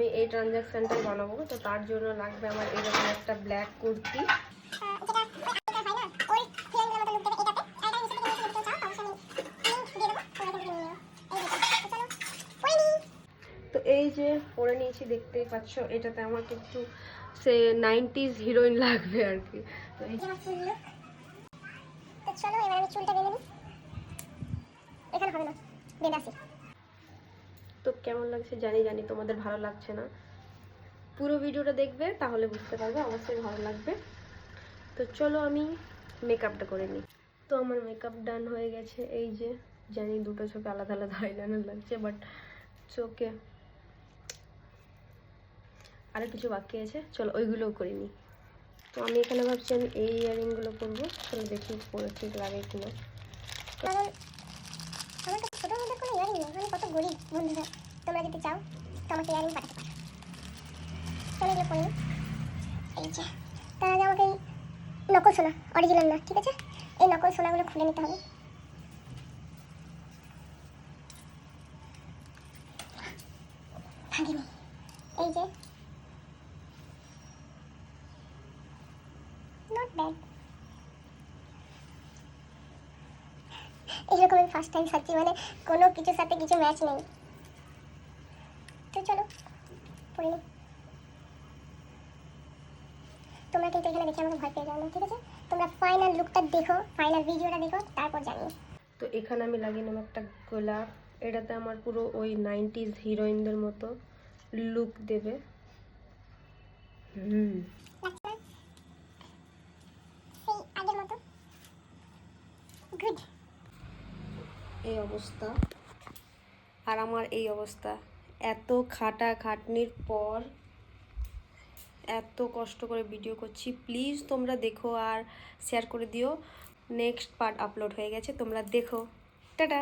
আমি এই ট্রানজ্যাকশানটাই বানাবো। তো তার জন্য লাগবে আমার এরকম একটা ব্ল্যাক কুর্তি। তো এই যে পরে নিয়েছি, দেখতেই পাচ্ছ। এটাতে আমাকে একটু সে 90s হিরোইন লাগবে আর কি। তো এই চলো এবার আমি চুলটা বেঁধে নিই। এখানে হবে না, বেঁধে আসি। তো কেমন লাগছে জানি তোমাদের ভালো লাগছে না। পুরো ভিডিওটা দেখবে তাহলে বুঝতে পারবে, অবশ্যই ভালো লাগবে। তো চলো আমি মেকআপটা করে নিই। তো আমার মেকআপ ডান হয়ে গেছে। এই যে জানি দুটো চোখে আলাদা আলাদা আইলাইনার লাগছে, বাট চোখে আরও কিছু বাকি আছে, চলো ওইগুলোও করে নিই। তো আমি এখানে ভাবছি আমি এই ইয়ারিংগুলো করবো। চলো দেখি পরে ঠিক লাগে কিনা। কারণ আমার কাছে ছোটোর মধ্যে কোনো ইয়ারিং নেই, আমি কত গরিব বন্ধুরা। তোমরা যদি চাও তো আমাকে ইয়ারিং পাঠাতে পারো। চলো এগুলো পরে নিই। এই যে তার আগে আমাকে এই নকল সোনা, অরিজিনাল না, ঠিক আছে? এই নকল সোনাগুলো খুলে নিতে হবে। ভাঙিনি। এই যে নট ব্যাড। এইরকম আমি ফার্স্ট টাইম সাচ্ছি, মানে কোনো কিছুর সাথে কিছু ম্যাচ নেই। তো চলো পড়ে নিই। তোমরা কিন্তু এখানে দেখে আমাকে ভয় পেয়ে যাও না, ঠিক আছে? তোমরা ফাইনাল লুকটা দেখো, ফাইনাল ভিডিওটা দেখো, তারপর জানিও। তো এখানে আমি লাগিয়ে নেব একটা গোলাপ। এটাতে আমার পুরো ওই 90s হিরোইনদের মতো লুক দেবে। সেই আগের মতো গুড। এই অবস্থা, আর আমার এই অবস্থা। এত খাটাখাটনির পর এত কষ্ট করে ভিডিও করছি। প্লিজ তোমরা দেখো আর শেয়ার করে দিও। নেক্সট পার্ট আপলোড হয়ে গেছে, তোমরা দেখো। টাটা।